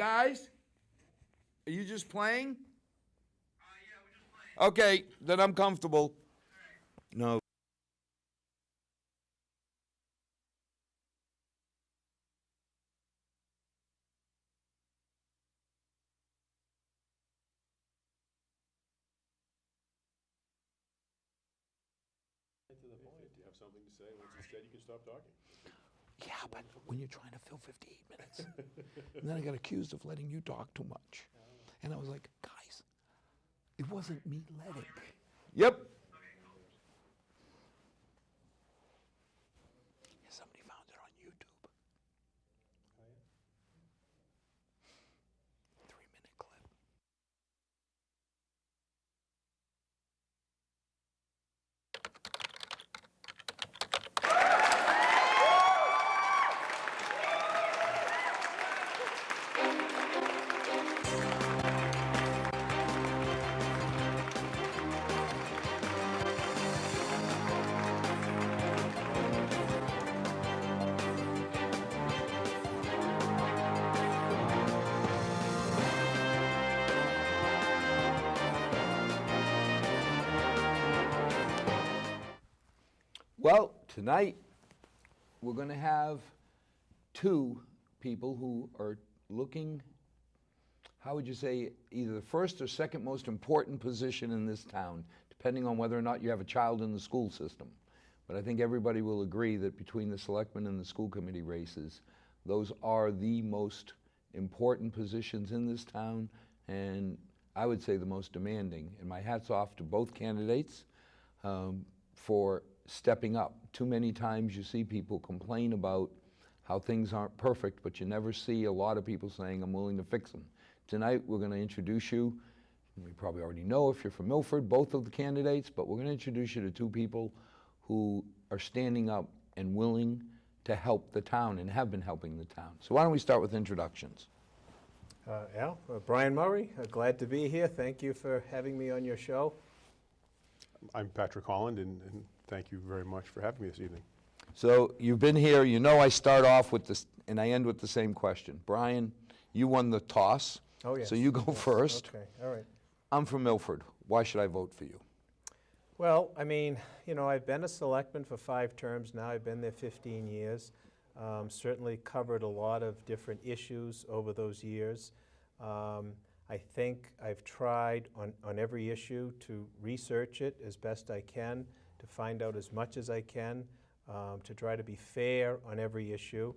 guys? Are you just playing? Yeah, we're just playing. Okay, then I'm comfortable. No. Do you have something to say? Once it's said, you can stop talking. Yeah, but when you're trying to fill 58 minutes, and then I got accused of letting you talk too much. And I was like, guys, it wasn't me letting. Yep. Somebody found it on YouTube. 3-minute clip. Well, tonight we're going to have two people who are looking, how would you say, either the first or second most important position in this town, depending on whether or not you have a child in the school system. But I think everybody will agree that between the selectmen and the school committee races, those are the most important positions in this town, and I would say the most demanding. And my hat's off to both candidates for stepping up. Too many times you see people complain about how things aren't perfect, but you never see a lot of people saying, I'm willing to fix them. Tonight we're going to introduce you, you probably already know if you're from Milford, both of the candidates, but we're going to introduce you to two people who are standing up and willing to help the town and have been helping the town. So why don't we start with introductions? Al, Brian Murray, glad to be here. Thank you for having me on your show. I'm Patrick Holland, and thank you very much for having me this evening. So you've been here, you know I start off with this, and I end with the same question. Brian, you won the toss, Oh, yes. so you go Yes. first. Okay, all right. I'm from Milford. Why should I vote for you? Well, I mean, you know, I've been a selectman for 5 terms now. I've been there 15 years. Certainly covered a lot of different issues over those years. I think I've tried on every issue to research it as best I can, to find out as much as I can, to try to be fair on every issue,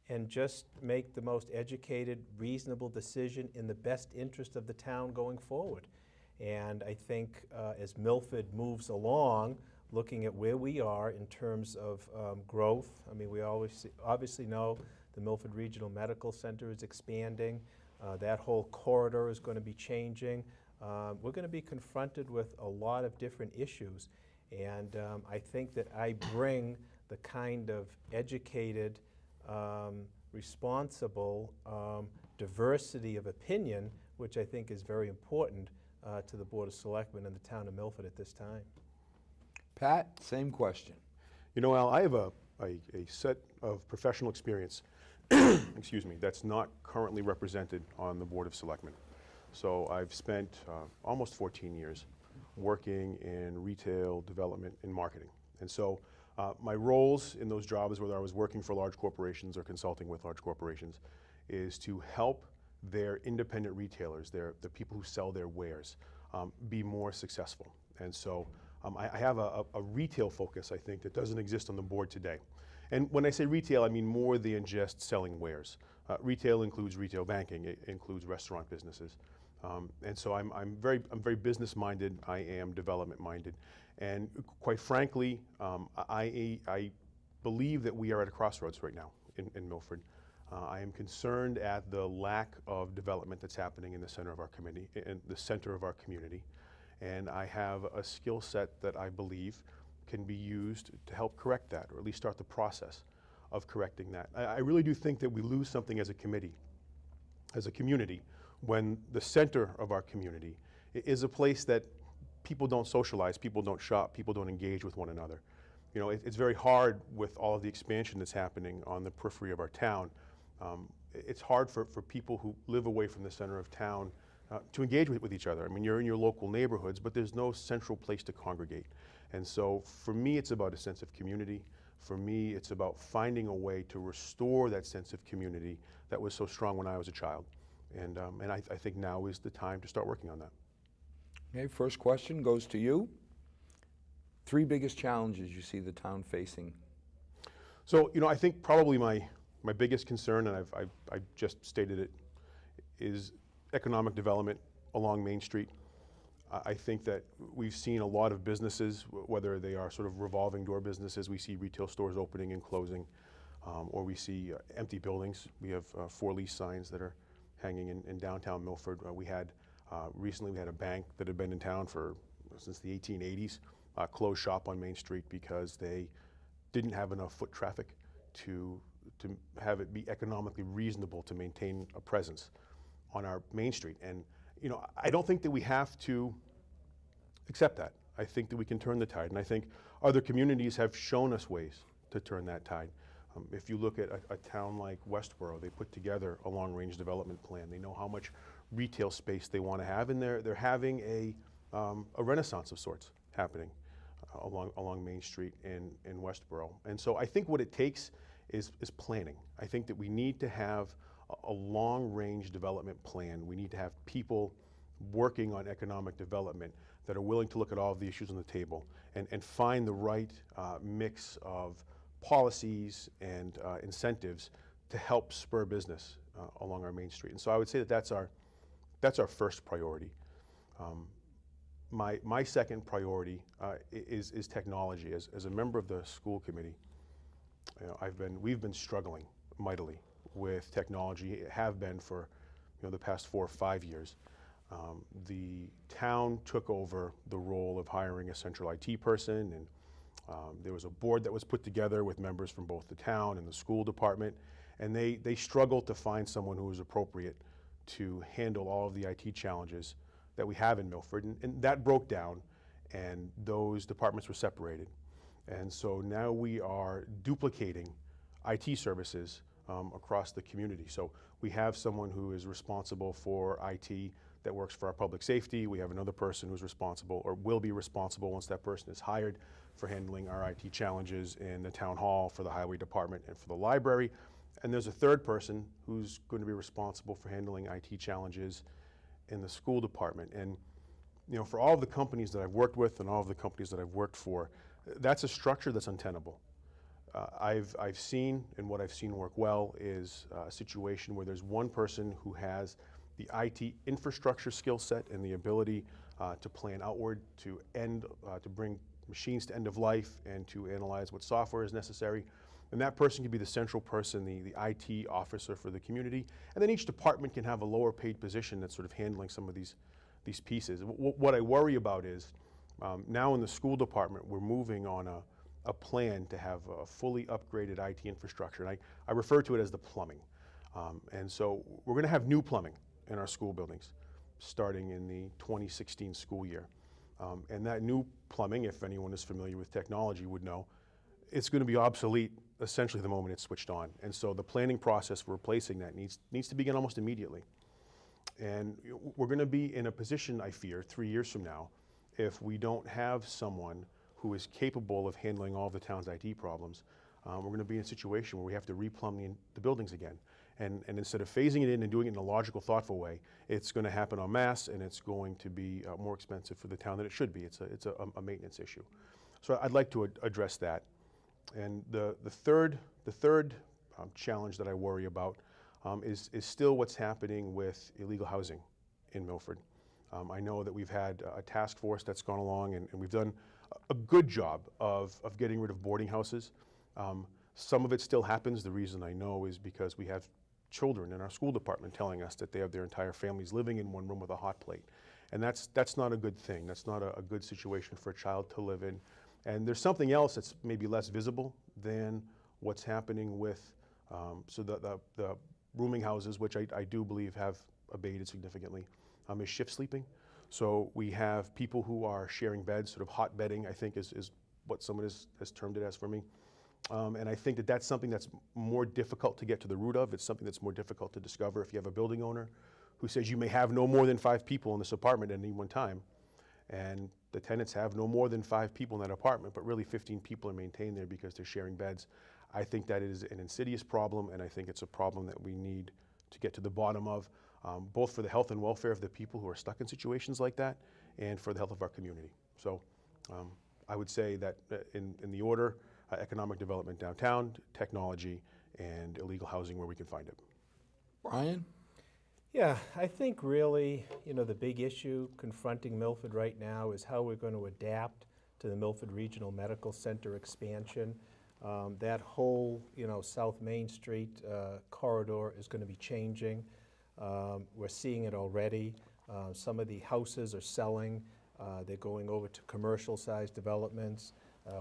and just make the most educated, reasonable decision in the best interest of the town going forward. And I think as Milford moves along, looking at where we are in terms of growth, I mean, we obviously know the Milford Regional Medical Center is expanding. That whole corridor is going to be changing. We're going to be confronted with a lot of different issues. And I think that I bring the kind of educated, responsible diversity of opinion, which I think is very important to the Board of Selectmen and the town of Milford at this time. Pat, same question. You know, Al, I have a set of professional experience, excuse me, that's not currently represented on the Board of Selectmen. So I've spent almost 14 years working in retail, development, and marketing. And so my roles in those jobs, whether I was working for large corporations or consulting with large corporations, is to help their independent retailers, the people who sell their wares, be more successful. And so I have a retail focus, I think, that doesn't exist on the board today. And when I say retail, I mean more than just selling wares. Retail includes retail banking, it includes restaurant businesses. And so I'm very business-minded, I am development-minded. And quite frankly, I believe that we are at a crossroads right now in Milford. I am concerned at the lack of development that's happening in the center of our community, in the center of our community. And I have a skill set that I believe can be used to help correct that, or at least start the process of correcting that. I really do think that we lose something as a committee, as a community, when the center of our community is a place that people don't socialize, people don't shop, people don't engage with one another. You know, it's very hard with all of the expansion that's happening on the periphery of our town. it's hard for people who live away from the center of town to engage with each other. I mean, you're in your local neighborhoods, but there's no central place to congregate. And so for me, it's about a sense of community. For me, it's about finding a way to restore that sense of community that was so strong when I was a child. And I think now is the time to start working on that. Okay, first question goes to you. 3 biggest challenges you see the town facing. So, I think probably my biggest concern, and I've just stated it, is economic development along Main Street. I think that we've seen a lot of businesses, whether they are sort of revolving door businesses, we see retail stores opening and closing, or we see empty buildings. We have 4 lease signs that are hanging in downtown Milford. Recently we had a bank that had been in town since the 1880s, close shop on Main Street because they didn't have enough foot traffic to have it be economically reasonable to maintain a presence on our Main Street. And I don't think that we have to accept that. I think that we can turn the tide, and I think other communities have shown us ways to turn that tide. If you look at a town like Westboro, they put together a long-range development plan. They know how much retail space they want to have, and they're having a renaissance of sorts happening along Main Street in Westboro. And so I think what it takes is planning. I think that we need to have a long-range development plan. We need to have people working on economic development that are willing to look at all of the issues on the table and find the right mix of policies and incentives to help spur business along our Main Street. And so I would say that that's our first priority. My second priority is technology. As a member of the school committee, we've been struggling mightily with technology, have been for the past 4 or 5 years. The town took over the role of hiring a central IT person, and there was a board that was put together with members from both the town and the school department, and they struggled to find someone who was appropriate to handle all of the IT challenges that we have in Milford, and that broke down, and those departments were separated. And so now we are duplicating IT services across the community. So we have someone who is responsible for IT that works for our public safety. We have another person who's responsible, or will be responsible once that person is hired, for handling our IT challenges in the town hall, for the highway department, and for the library. And there's a third person who's going to be responsible for handling IT challenges in the school department. And for all of the companies that I've worked with and all of the companies that I've worked for, that's a structure that's untenable. I've seen, and what I've seen work well is a situation where there's one person who has the IT infrastructure skill set and the ability to plan outward, to bring machines to end of life, and to analyze what software is necessary. And that person can be the central person, the IT officer for the community. And then each department can have a lower paid position that's sort of handling some of these pieces. What I worry about is now in the school department, we're moving on a plan to have a fully upgraded IT infrastructure. And I refer to it as the plumbing. And so we're going to have new plumbing in our school buildings starting in the 2016 school year. And that new plumbing, if anyone is familiar with technology would know, it's going to be obsolete essentially the moment it's switched on. And so the planning process for replacing that needs to begin almost immediately. And we're going to be in a position, I fear, 3 years from now, if we don't have someone who is capable of handling all of the town's IT problems, we're going to be in a situation where we have to replumb the buildings again. And instead of phasing it in and doing it in a logical, thoughtful way, it's going to happen en masse, and it's going to be more expensive for the town than it should be. It's a maintenance issue. So I'd like to address that. And the third challenge that I worry about is still what's happening with illegal housing in Milford. I know that we've had a task force that's gone along, and we've done a good job of getting rid of boarding houses. Some of it still happens. The reason I know is because we have children in our school department telling us that they have their entire families living in one room with a hot plate. And that's not a good thing. That's not a good situation for a child to live in. And there's something else that's maybe less visible than what's happening with the rooming houses, which I do believe have abated significantly, is shift sleeping. So we have people who are sharing beds, sort of hot bedding, I think is what someone has termed it as for me. And I think that that's something that's more difficult to get to the root of. It's something that's more difficult to discover if you have a building owner who says you may have no more than 5 people in this apartment at any one time. And the tenants have no more than 5 people in that apartment, but really 15 people are maintained there because they're sharing beds. I think that is an insidious problem, and I think it's a problem that we need to get to the bottom of, both for the health and welfare of the people who are stuck in situations like that, and for the health of our community. So I would say that in the order, economic development downtown, technology, and illegal housing where we can find it. Brian? Yeah, I think really, the big issue confronting Milford right now is how we're going to adapt to the Milford Regional Medical Center expansion. That whole, South Main Street corridor is going to be changing. We're seeing it already. Some of the houses are selling. They're going over to commercial-sized developments.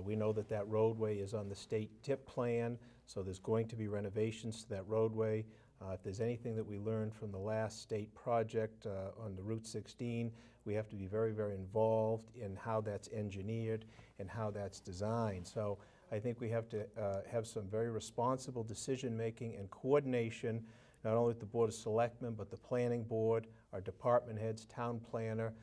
We know that that roadway is on the state TIP plan, so there's going to be renovations to that roadway. If there's anything that we learned from the last state project on the Route 16, we have to be very, very involved in how that's engineered and how that's designed. So I think we have to have some very responsible decision-making and coordination, not only with the Board of Selectmen, but the Planning Board, our department heads, town planner,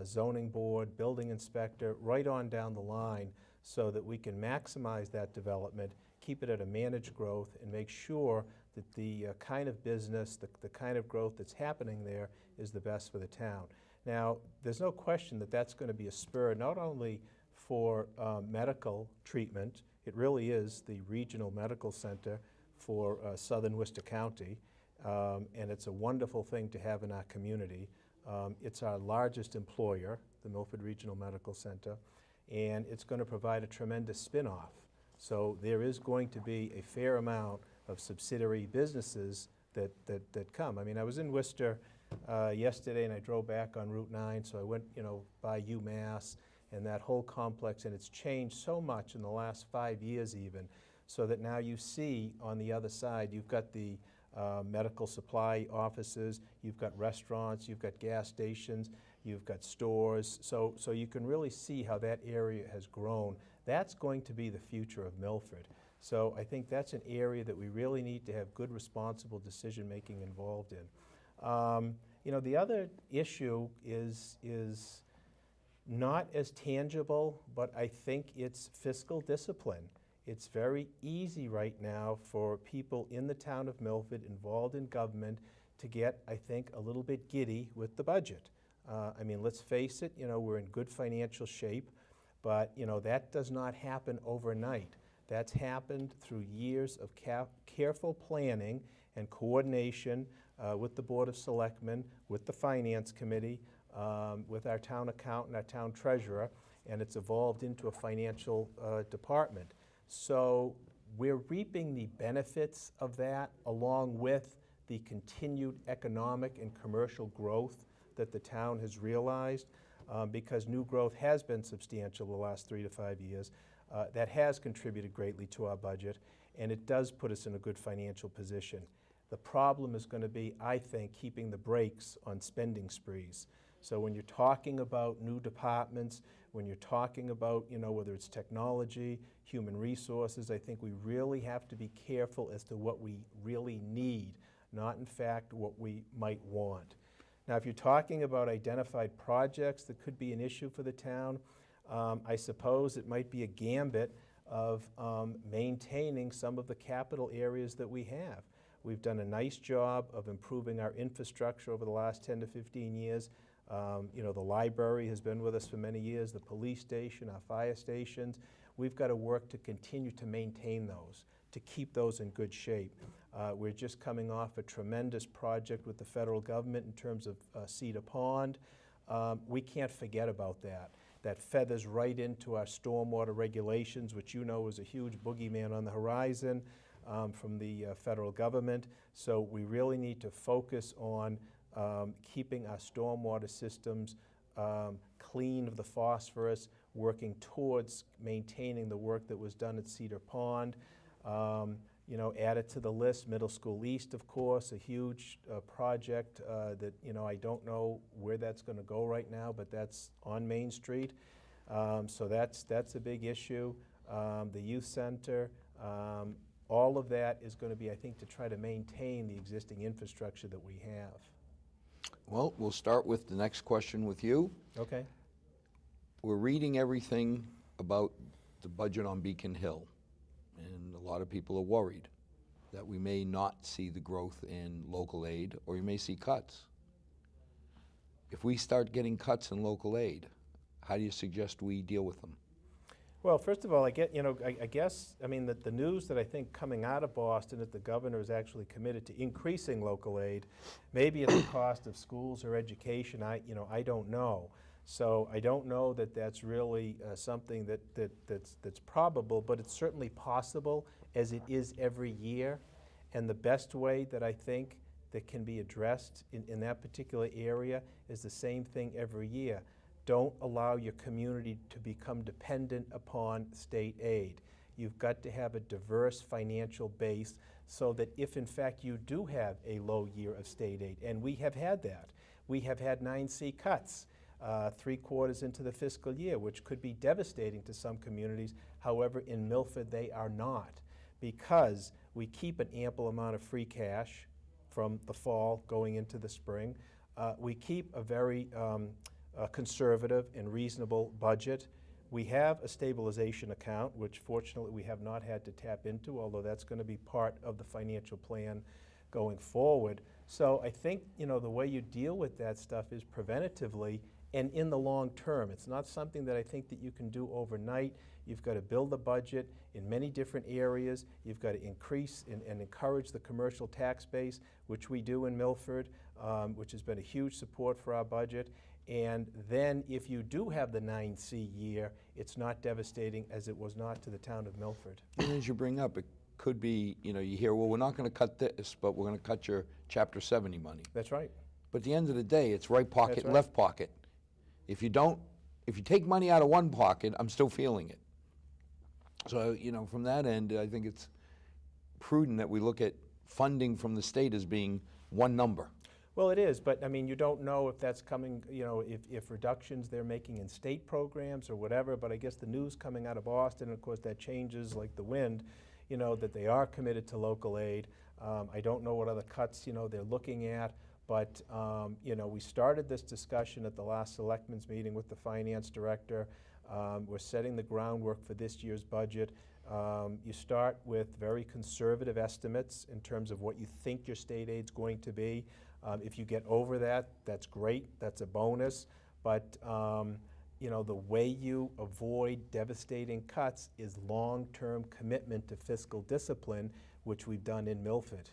zoning board, building inspector, right on down the line, so that we can maximize that development, keep it at a managed growth, and make sure that the kind of business, the kind of growth that's happening there is the best for the town. Now, there's no question that that's going to be a spur not only for medical treatment. It really is the regional medical center for southern Worcester County, and it's a wonderful thing to have in our community. It's our largest employer, the Milford Regional Medical Center, and it's going to provide a tremendous spin-off. So there is going to be a fair amount of subsidiary businesses that come. I mean, I was in Worcester yesterday, and I drove back on Route 9, so I went, by UMass and that whole complex, and it's changed so much in the last 5 years even, so that now you see on the other side, you've got the medical supply offices, you've got restaurants, you've got gas stations, you've got stores, so you can really see how that area has grown. That's going to be the future of Milford. So I think that's an area that we really need to have good, responsible decision-making involved in. The other issue is not as tangible, but I think it's fiscal discipline. It's very easy right now for people in the town of Milford involved in government to get, I think, a little bit giddy with the budget. I mean, let's face it, we're in good financial shape, but that does not happen overnight. That's happened through years of careful planning and coordination with the Board of Selectmen, with the Finance Committee, with our town accountant, our town treasurer, and it's evolved into a financial department. So we're reaping the benefits of that along with the continued economic and commercial growth that the town has realized, because new growth has been substantial the last 3 to 5 years. That has contributed greatly to our budget, and it does put us in a good financial position. The problem is going to be, I think, keeping the brakes on spending sprees. So when you're talking about new departments, when you're talking about, whether it's technology, human resources, I think we really have to be careful as to what we really need, not in fact what we might want. Now, if you're talking about identified projects that could be an issue for the town, I suppose it might be a gambit of maintaining some of the capital areas that we have. We've done a nice job of improving our infrastructure over the last 10 to 15 years. The library has been with us for many years, the police station, our fire stations. We've got to work to continue to maintain those, to keep those in good shape. We're just coming off a tremendous project with the federal government in terms of Cedar Pond. We can't forget about that. That feathers right into our stormwater regulations, which is a huge boogeyman on the horizon from the federal government. So we really need to focus on keeping our stormwater systems clean of the phosphorus, working towards maintaining the work that was done at Cedar Pond. Added to the list, Middle School East, of course, a huge project that, I don't know where that's going to go right now, but that's on Main Street. So that's a big issue. The youth center, All of that is going to be, I think, to try to maintain the existing infrastructure that we have. Well, we'll start with the next question with you. Okay? We're reading everything about the budget on Beacon Hill, and a lot of people are worried that we may not see the growth in local aid, or you may see cuts. If we start getting cuts in local aid, how do you suggest we deal with them? Well, first of all, I guess, I mean, the news that I think coming out of Boston, that the governor is actually committed to increasing local aid, maybe at the cost of schools or education, I don't know. So I don't know that that's really something that's probable, but it's certainly possible, as it is every year. And the best way that I think that can be addressed in that particular area is the same thing every year. Don't allow your community to become dependent upon state aid. You've got to have a diverse financial base so that if in fact you do have a low year of state aid, and we have had that, we have had 9C cuts 3 quarters into the fiscal year, which could be devastating to some communities. However, in Milford they are not, because we keep an ample amount of free cash from the fall going into the spring. We keep a very conservative and reasonable budget. We have a stabilization account, which fortunately we have not had to tap into, although that's going to be part of the financial plan going forward. So I think, the way you deal with that stuff is preventatively and in the long term. It's not something that I think that you can do overnight. You've got to build a budget in many different areas. You've got to increase and encourage the commercial tax base, which we do in Milford, which has been a huge support for our budget. And then if you do have the 9C year, it's not devastating as it was not to the town of Milford. And as you bring up, it could be, you hear, well, we're not going to cut this, but we're going to cut your Chapter 70 money. That's right. But at the end of the day, it's right pocket, That's right. left pocket. If you take money out of one pocket, I'm still feeling it. So, from that end, I think it's prudent that we look at funding from the state as being one number. Well, it is, but I mean, you don't know if that's coming, if reductions they're making in state programs or whatever, but I guess the news coming out of Boston, and of course that changes like the wind, that they are committed to local aid. I don't know what other cuts, they're looking at, but, we started this discussion at the last Selectmen's meeting with the finance director. We're setting the groundwork for this year's budget. You start with very conservative estimates in terms of what you think your state aid's going to be. If you get over that, that's great, that's a bonus, but the way you avoid devastating cuts is long-term commitment to fiscal discipline, which we've done in Milford.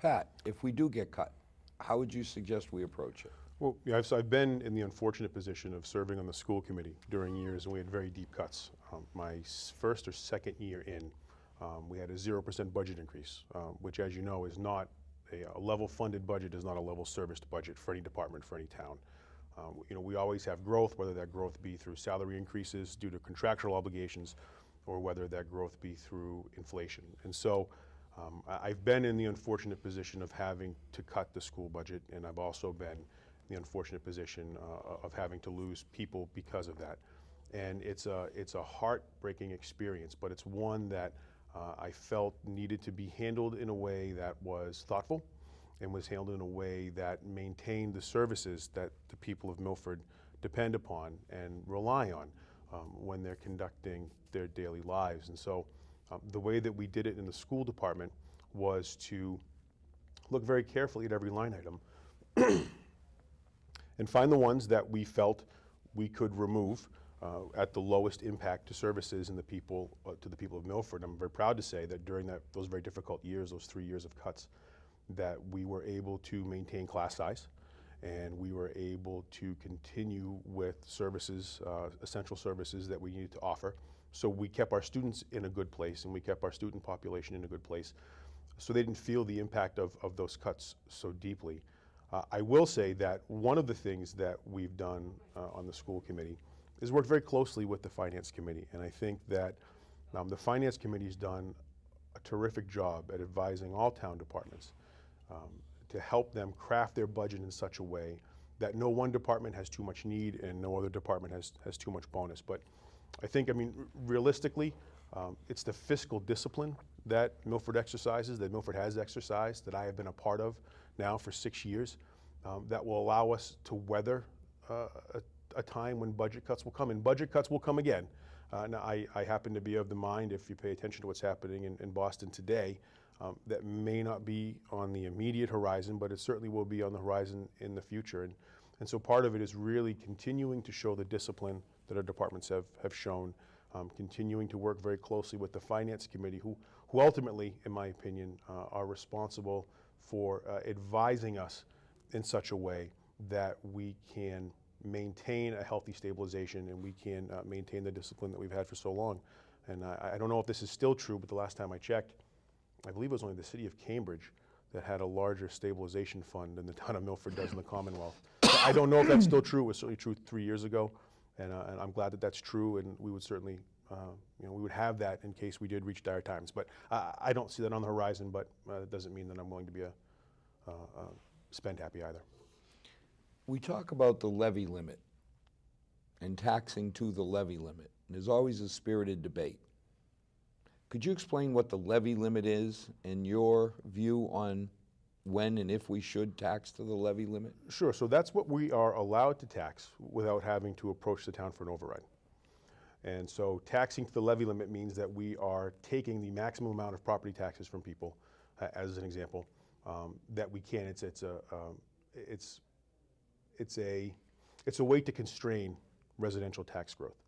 Pat, if we do get cut, how would you suggest we approach it? Well, I've been in the unfortunate position of serving on the school committee during years when we had very deep cuts. My first or second year in, we had a 0% budget increase, which, as you know, is not a level funded budget, is not a level serviced budget for any department, for any town. We always have growth, whether that growth be through salary increases due to contractual obligations, or whether that growth be through inflation. And so I've been in the unfortunate position of having to cut the school budget, and I've also been in the unfortunate position of having to lose people because of that. And it's a heartbreaking experience, but it's one that I felt needed to be handled in a way that was thoughtful and was handled in a way that maintained the services that the people of Milford depend upon and rely on when they're conducting their daily lives. And so the way that we did it in the school department was to look very carefully at every line item and find the ones that we felt we could remove at the lowest impact to services and the people to the people of Milford. I'm very proud to say that during those very difficult years, those 3 years of cuts, that we were able to maintain class size, and we were able to continue with services, essential services that we needed to offer. So we kept our students in a good place, and we kept our student population in a good place, so they didn't feel the impact of those cuts so deeply. I will say that one of the things that we've done on the school committee is worked very closely with the finance committee, and I think that the finance committee's done a terrific job at advising all town departments to help them craft their budget in such a way that no one department has too much need and no other department has too much bonus. But I think, realistically, It's the fiscal discipline that Milford exercises, that Milford has exercised, that I have been a part of now for 6 years, that will allow us to weather a time when budget cuts will come, and budget cuts will come again. Now, I happen to be of the mind, if you pay attention to what's happening in Boston today, that may not be on the immediate horizon, but it certainly will be on the horizon in the future. And so part of it is really continuing to show the discipline that our departments have shown, continuing to work very closely with the Finance Committee, who ultimately, in my opinion, are responsible for advising us in such a way that we can maintain a healthy stabilization and we can maintain the discipline that we've had for so long. And I don't know if this is still true, but the last time I checked, I believe it was only the city of Cambridge that had a larger stabilization fund than the town of Milford does in the Commonwealth. So I don't know if that's still true. It was certainly true 3 years ago, and I'm glad that that's true, and we would certainly, we would have that in case we did reach dire times. But I don't see that on the horizon, but it doesn't mean that I'm going to be a spend happy either. We talk about the levy limit and taxing to the levy limit. And there's always a spirited debate. Could you explain what the levy limit is and your view on when and if we should tax to the levy limit? Sure, so that's what we are allowed to tax without having to approach the town for an override. And so taxing to the levy limit means that we are taking the maximum amount of property taxes from people, as an example, that we can. It's a way to constrain residential tax growth.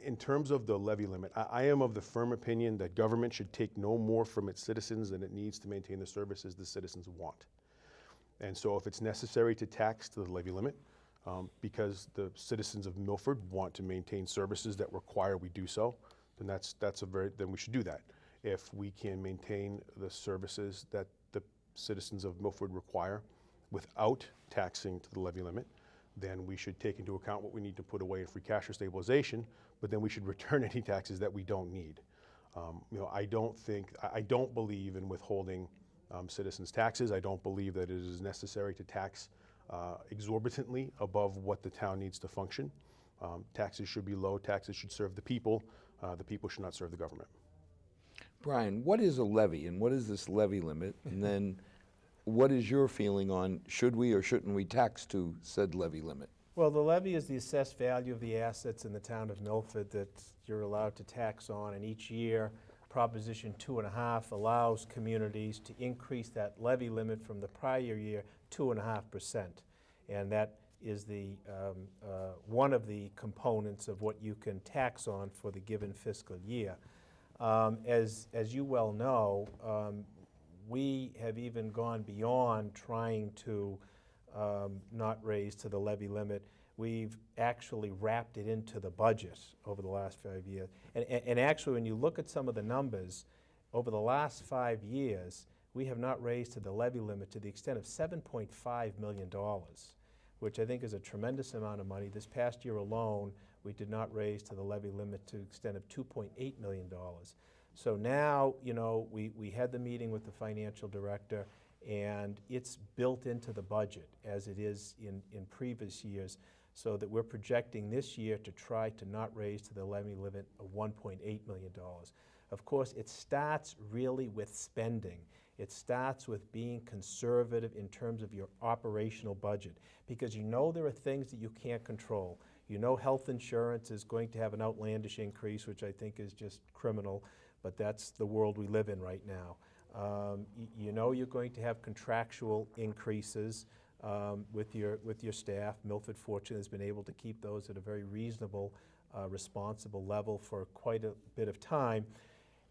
In terms of the levy limit, I am of the firm opinion that government should take no more from its citizens than it needs to maintain the services the citizens want. And so if it's necessary to tax to the levy limit, because the citizens of Milford want to maintain services that require we do so, then then we should do that. If we can maintain the services that the citizens of Milford require without taxing to the levy limit, then we should take into account what we need to put away in free cash for stabilization, but then we should return any taxes that we don't need. I don't believe in withholding citizens' taxes. I don't believe that it is necessary to tax exorbitantly above what the town needs to function. Taxes should be low. Taxes should serve the people. The people should not serve the government. Brian, what is a levy and what is this levy limit? And then what is your feeling on should we or shouldn't we tax to said levy limit? Well, the levy is the assessed value of the assets in the town of Milford that you're allowed to tax on, and each year Proposition 2.5 allows communities to increase that levy limit from the prior year 2.5%, and that is the one of the components of what you can tax on for the given fiscal year. As you well know, we have even gone beyond trying to not raise to the levy limit. We've actually wrapped it into the budget over the last 5 years. And actually, when you look at some of the numbers, over the last 5 years, we have not raised to the levy limit to the extent of $7.5 million, which I think is a tremendous amount of money. This past year alone, we did not raise to the levy limit to the extent of $2.8 million. So now, we had the meeting with the financial director, and it's built into the budget as it is in previous years, so that we're projecting this year to try to not raise to the levy limit of $1.8 million. Of course, it starts really with spending. It starts with being conservative in terms of your operational budget, because there are things that you can't control. Health insurance is going to have an outlandish increase, which I think is just criminal, but that's the world we live in right now. You're going to have contractual increases with your staff. Milford, fortunately, has been able to keep those at a very reasonable, responsible level for quite a bit of time.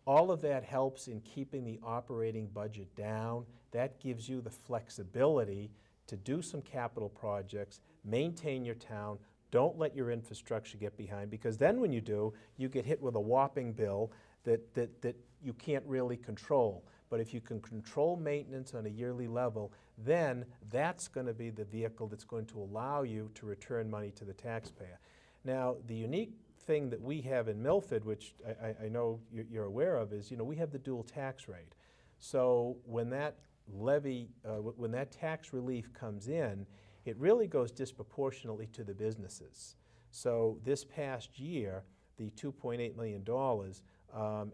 All of that helps in keeping the operating budget down. That gives you the flexibility to do some capital projects, maintain your town, don't let your infrastructure get behind, because then when you do, you get hit with a whopping bill that you can't really control. But if you can control maintenance on a yearly level, then that's going to be the vehicle that's going to allow you to return money to the taxpayer. Now, the unique thing that we have in Milford, which I know you're aware of, is we have the dual tax rate. So when that levy, when that tax relief comes in, it really goes disproportionately to the businesses. So this past year, the $2.8 million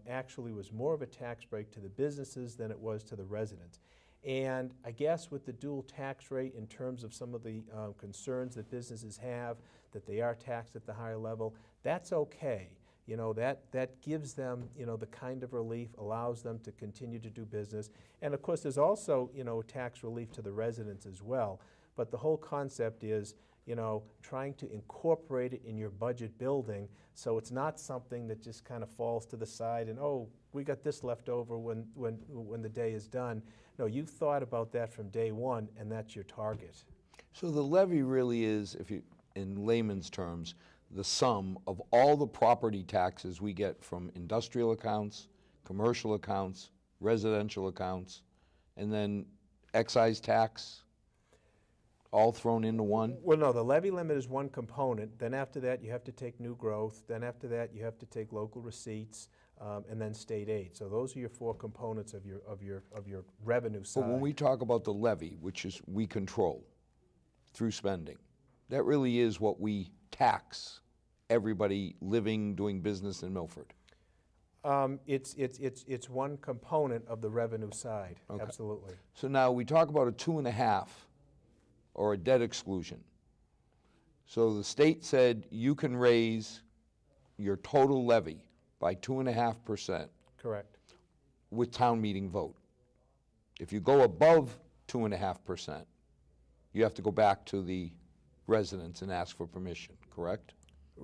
actually was more of a tax break to the businesses than it was to the residents. And I guess with the dual tax rate, in terms of some of the concerns that businesses have, that they are taxed at the higher level, that's okay. You know, that gives them, you know, the kind of relief, allows them to continue to do business. And of course, there's also, you know, tax relief to the residents as well. But the whole concept is, you know, trying to incorporate it in your budget building so it's not something that just kind of falls to the side and, oh, we got this left over when the day is done. No, you've thought about that from day one, and that's your target. So the levy really is, if you, in layman's terms, the sum of all the property taxes we get from industrial accounts, commercial accounts, residential accounts, and then excise tax, all thrown into one? Well, no, the levy limit is one component. Then after that, you have to take new growth. Then after that, you have to take local receipts, and then state aid. So those are your four components of your revenue side. But when we talk about the levy, which is we control through spending, that really is what we tax everybody living, doing business in Milford. It's one component of the revenue side, Okay. absolutely. So now we talk about a 2.5 or a debt exclusion. So the state said you can raise your total levy by 2.5% Correct. with town meeting vote. If you go above 2.5%, you have to go back to the residents and ask for permission, correct?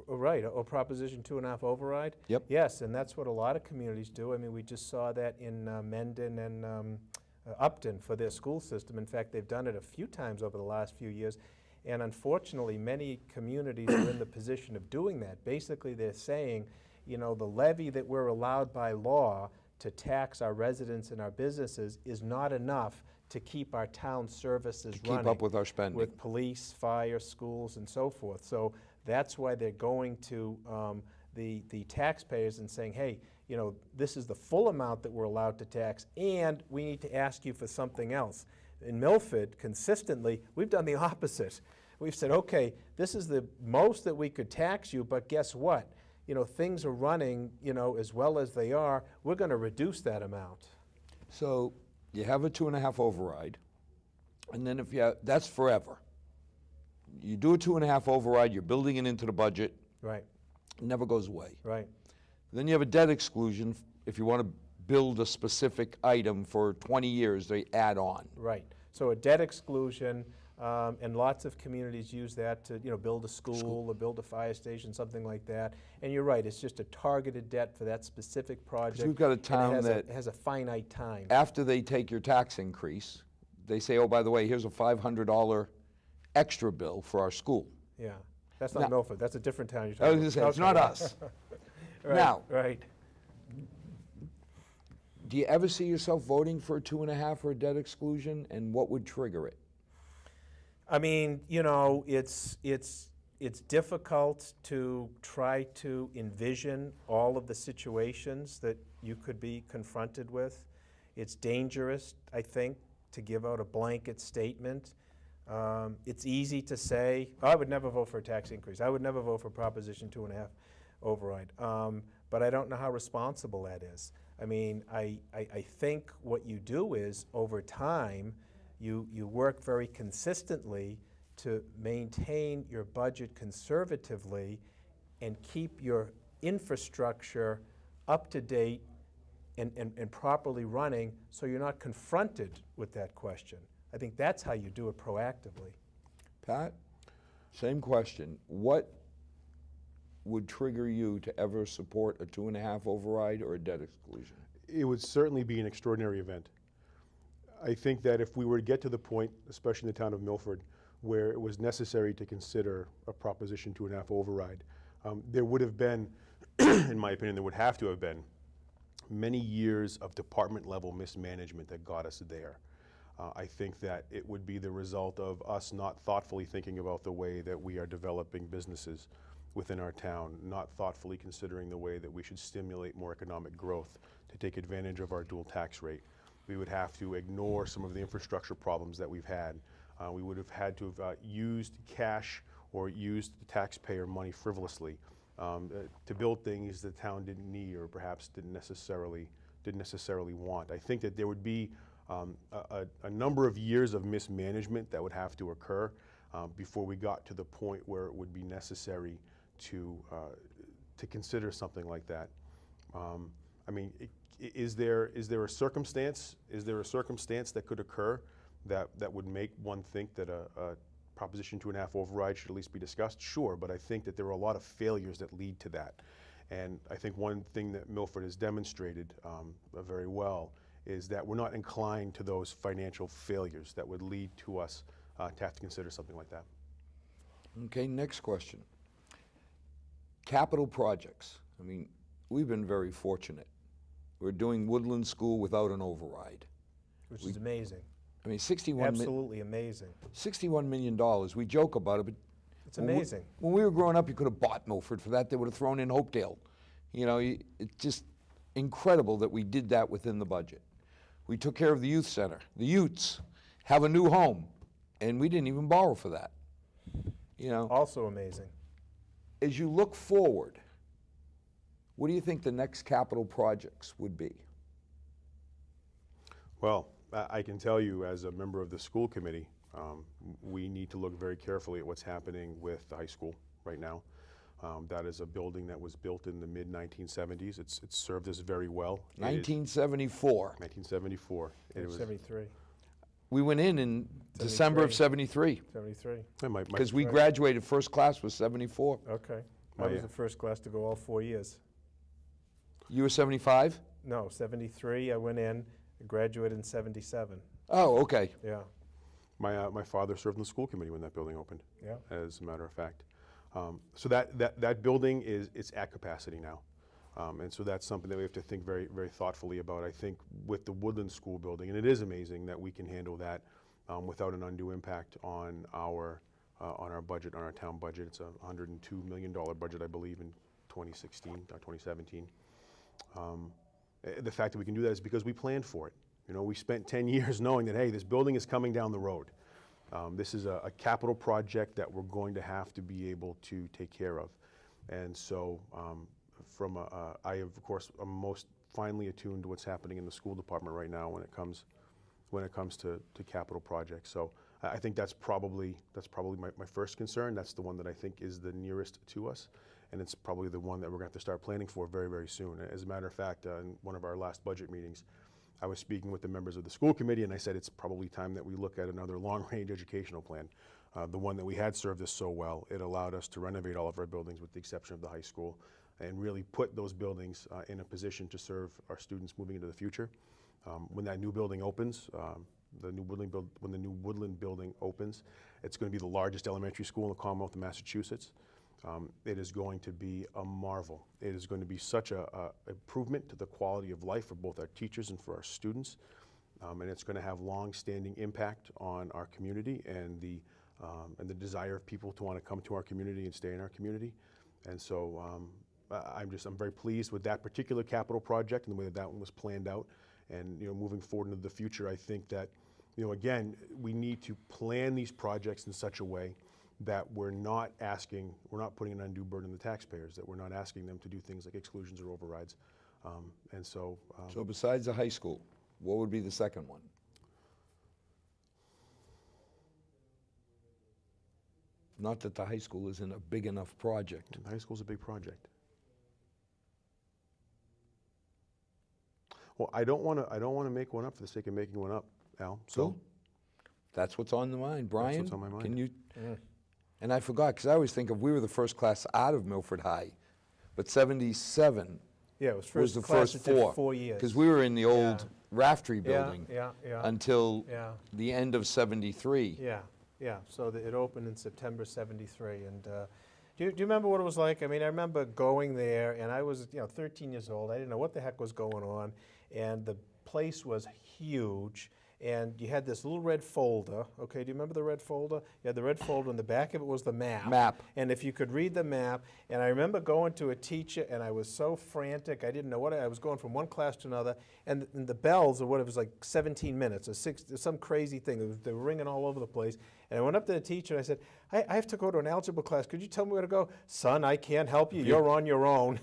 Right, or Proposition 2.5 override? Yep. Yes, and that's what a lot of communities do. I mean, we just saw that in Mendon and Upton for their school system. In fact, they've done it a few times over the last few years. And unfortunately, many communities are in the position of doing that. Basically, they're saying, you know, the levy that we're allowed by law to tax our residents and our businesses is not enough to keep our town services running. Keep up with our spending. With police, fire, schools, and so forth. So that's why they're going to the taxpayers and saying, hey, you know, this is the full amount that we're allowed to tax, and we need to ask you for something else. In Milford, consistently, we've done the opposite. We've said, okay, this is the most that we could tax you, but guess what? You know, things are running, you know, as well as they are. We're going to reduce that amount. So you have a 2.5 override, and then if you have, that's forever. You do a 2.5 override, you're building it into the budget, Right, it never goes away. right. Then you have a debt exclusion. If you want to build a specific item for 20 years, they add on. Right. So a debt exclusion, and lots of communities use that to, you know, build a school or build a fire station, something like that. And you're right, it's just a targeted debt for that specific project. we've got a and town it that has a finite time. after they take your tax increase, they say, oh, by the way, here's a $500 extra bill for our school. Yeah. That's not Now- Milford. That's a different town you're I was talking going to say, about. it's not us. Right, Now- Right. Do you ever see yourself voting for a 2.5 or a debt exclusion, and what would trigger it? I mean, you know, it's difficult to try to envision all of the situations that you could be confronted with. It's dangerous, I think, to give out a blanket statement. It's easy to say, oh, I would never vote for a tax increase. I would never vote for Proposition 2.5 override. But I don't know how responsible that is. I mean, I think what you do is, over time, you work very consistently to maintain your budget conservatively and keep your infrastructure up to date and properly running, so you're not confronted with that question. I think that's how you do it proactively. Pat, same question. What would trigger you to ever support a 2.5 override or a debt exclusion? It would certainly be an extraordinary event. I think that if we were to get to the point, especially in the town of Milford, where it was necessary to consider a Proposition 2.5 override, there would have been, in my opinion, there would have to have been many years of department-level mismanagement that got us there. I think that it would be the result of us not thoughtfully thinking about the way that we are developing businesses within our town, not thoughtfully considering the way that we should stimulate more economic growth to take advantage of our dual tax rate. We would have to ignore some of the infrastructure problems that we've had. We would have had to have used cash or used the taxpayer money frivolously to build things the town didn't need or perhaps didn't necessarily want. I think that there would be a number of years of mismanagement that would have to occur before we got to the point where it would be necessary to consider something like that. I mean, is there a circumstance that could occur that would make one think that a Proposition 2.5 override should at least be discussed? Sure, but I think that there are a lot of failures that lead to that. And I think one thing that Milford has demonstrated very well is that we're not inclined to those financial failures that would lead to us to have to consider something like that. Okay, next question. Capital projects. I mean, we've been very fortunate. We're doing Woodland School without an override. Which is amazing. I mean, Absolutely amazing. $61 million. We joke about it, but It's amazing. when we were growing up, you could have bought Milford for that. They would have thrown in Hopedale. You know, it's just incredible that we did that within the budget. We took care of the youth center. The Utes have a new home, and we didn't even borrow for that. You know, Also amazing. as you look forward, what do you think the next capital projects would be? Well, I can tell you as a member of the school committee, we need to look very carefully at what's happening with the high school right now. That is a building that was built in the mid-1970s. It's served us very well. 1974. 1974. It was 73. We went in December of 73 73. because we graduated. First class was 74. Okay. I was the first class to go all 4 years. You were 75? No, 73. I went in, graduated in 77. Oh, okay. Yeah. My father served in the school committee when that building opened. Yeah. As a matter of fact, so that building it's at capacity now, and so that's something that we have to think very very thoughtfully about. I think with the Woodland School building, and it is amazing that we can handle that without an undue impact on our budget, on our town budget. It's a $102 million budget, I believe, in 2016 or 2017. The fact that we can do that is because we planned for it. You know, we spent 10 years knowing that, hey, this building is coming down the road. This is a capital project that we're going to have to be able to take care of. And so I, of course, am most finely attuned to what's happening in the school department right now when it comes to capital projects. So I think that's probably my first concern. That's the one that I think is the nearest to us. And it's probably the one that we're going to have to start planning for very, very soon. As a matter of fact, in one of our last budget meetings, I was speaking with the members of the school committee, and I said it's probably time that we look at another long-range educational plan. The one that we had served us so well, it allowed us to renovate all of our buildings with the exception of the high school and really put those buildings in a position to serve our students moving into the future. When that new building opens, when the new Woodland building opens, it's going to be the largest elementary school in the Commonwealth of Massachusetts. It is going to be a marvel. It is going to be such a improvement to the quality of life for both our teachers and for our students, and it's going to have long-standing impact on our community and the desire of people to want to come to our community and stay in our community. And so I'm very pleased with that particular capital project and the way that one was planned out. And moving forward into the future, I think that again, we need to plan these projects in such a way that we're not putting an undue burden on the taxpayers, that we're not asking them to do things like exclusions or overrides. So besides the high school, what would be the second one? Not that the high school isn't a big enough project. the high school's a big project. Well, I don't want to make one up for the sake of making one up, Al. So Cool. That's what's on the mind. Brian, what's on my mind. can you? And I forgot, because I always think of we were the first class out of Milford High, but 77 Yeah, it was was first the class first that did four. 4 years. Because we were in the old Yeah. Raftery building Yeah. until Yeah. the end of 73. Yeah. So it opened in September '73, and do you remember what it was like? I mean, I remember going there, and I was 13 years old. I didn't know what the heck was going on, and the place was huge. and you had this little red folder. Okay, do you remember the red folder? You had the red folder, and the back of it was the map. Map. And if you could read the map, and I remember going to a teacher, and I was so frantic, I didn't know what I was going from one class to another, and the bells, or what it was, like 17 minutes, or some crazy thing. They were ringing all over the place. And I went up to the teacher, and I said, I have to go to an algebra class. Could you tell me where to go? Son, I can't help you. You're on your own.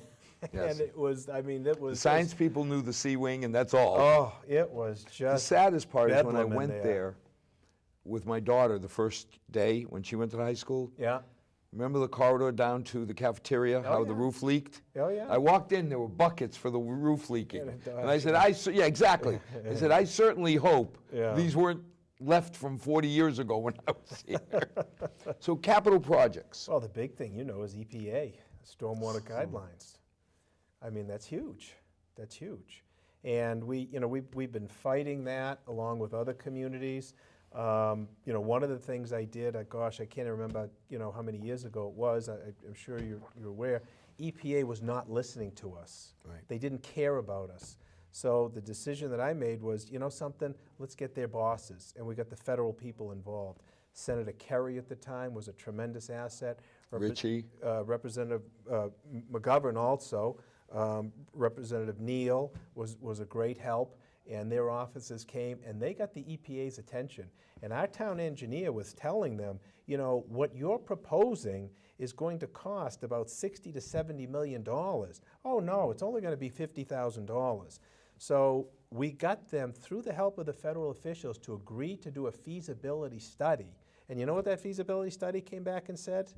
Yes. And it was, I mean, it was The science people knew the C wing, and that's all. oh, it was The just saddest part is when I bedlam in went there. there with my daughter the first day when she went to high school. Yeah. Remember the corridor down to the cafeteria, how the yeah. roof leaked? Oh, yeah. I walked in, there were buckets for the roof leaking. Yeah, And I said, yeah, exactly. I said, I certainly hope Yeah. these weren't left from 40 years ago when I was here. So capital projects. Well, the big thing, you know, is EPA, stormwater guidelines. I mean, that's huge. That's huge. And we've been fighting that along with other communities. You know, one of the things I did, gosh, I can't remember, how many years ago it was. I'm sure you're aware. EPA was not listening to us. Right. They didn't care about us. So the decision that I made was, you know something, let's get their bosses. And we got the federal people involved. Senator Kerry at the time was a tremendous asset. Ritchie. Representative McGovern also. Representative Neal was a great help, and their offices came, and they got the EPA's attention. And our town engineer was telling them, what you're proposing is going to cost about $60 to $70 million. Oh no, it's only going to be $50,000. So we got them, through the help of the federal officials, to agree to do a feasibility study. And you know what that feasibility study came back and said?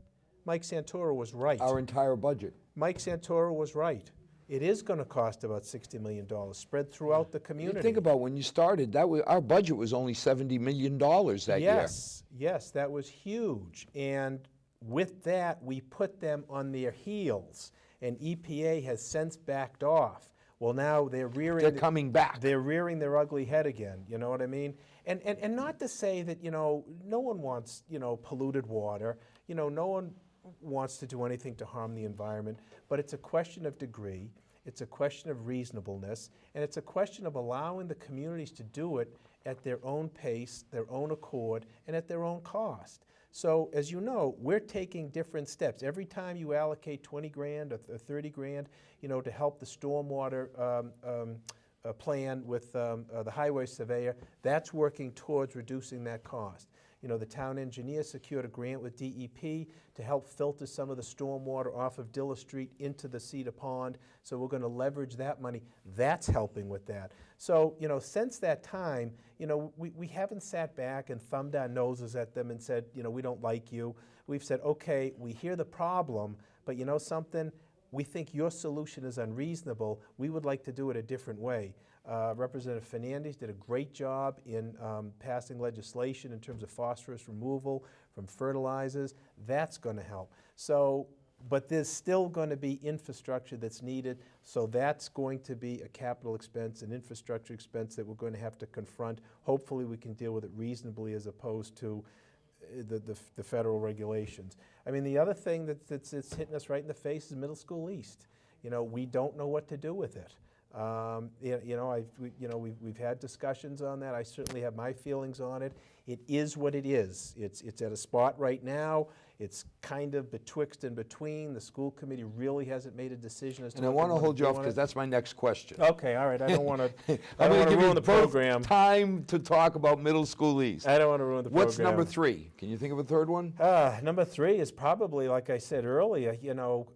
Mike Santoro was right. Our entire budget. Mike Santoro was right. It is going to cost about $60 million, spread throughout the community. You think about when you started, our budget was only $70 million that year. Yes, that was huge. And with that, we put them on their heels, and EPA has since backed off. Well, now they're coming back. They're rearing their ugly head again. You know what I mean? And not to say that no one wants polluted water. No one wants to do anything to harm the environment. But it's a question of degree. It's a question of reasonableness, and it's a question of allowing the communities to do it at their own pace, their own accord, and at their own cost. So, as you know, we're taking different steps. Every time you allocate 20 grand or 30 grand, to help the stormwater plan with the highway surveyor, that's working towards reducing that cost. The town engineer secured a grant with DEP to help filter some of the stormwater off of Dilla Street into the Cedar Pond. So we're going to leverage that money. That's helping with that. So, since that time, we haven't sat back and thumbed our noses at them and said, we don't like you. We've said, okay, we hear the problem, but you know something? We think your solution is unreasonable. We would like to do it a different way. Representative Fernandez did a great job in passing legislation in terms of phosphorus removal from fertilizers. That's going to help. So, but there's still going to be infrastructure that's needed. So that's going to be a capital expense, an infrastructure expense that we're going to have to confront. Hopefully we can deal with it reasonably as opposed to the federal regulations. I mean, the other thing that's hitting us right in the face is Middle School East. We don't know what to do with it. We've had discussions on that. I certainly have my feelings on it. It is what it is. It's at a spot right now. It's kind of betwixt and between. The school committee really hasn't made a decision as to. And I want to hold you off because that's my next question. Okay, all right. I don't want to. I'm going to give ruin you the both program. time to talk about Middle School East. I don't want to ruin the program. What's number 3? Can you think of a third one? Number 3 is probably, like I said earlier.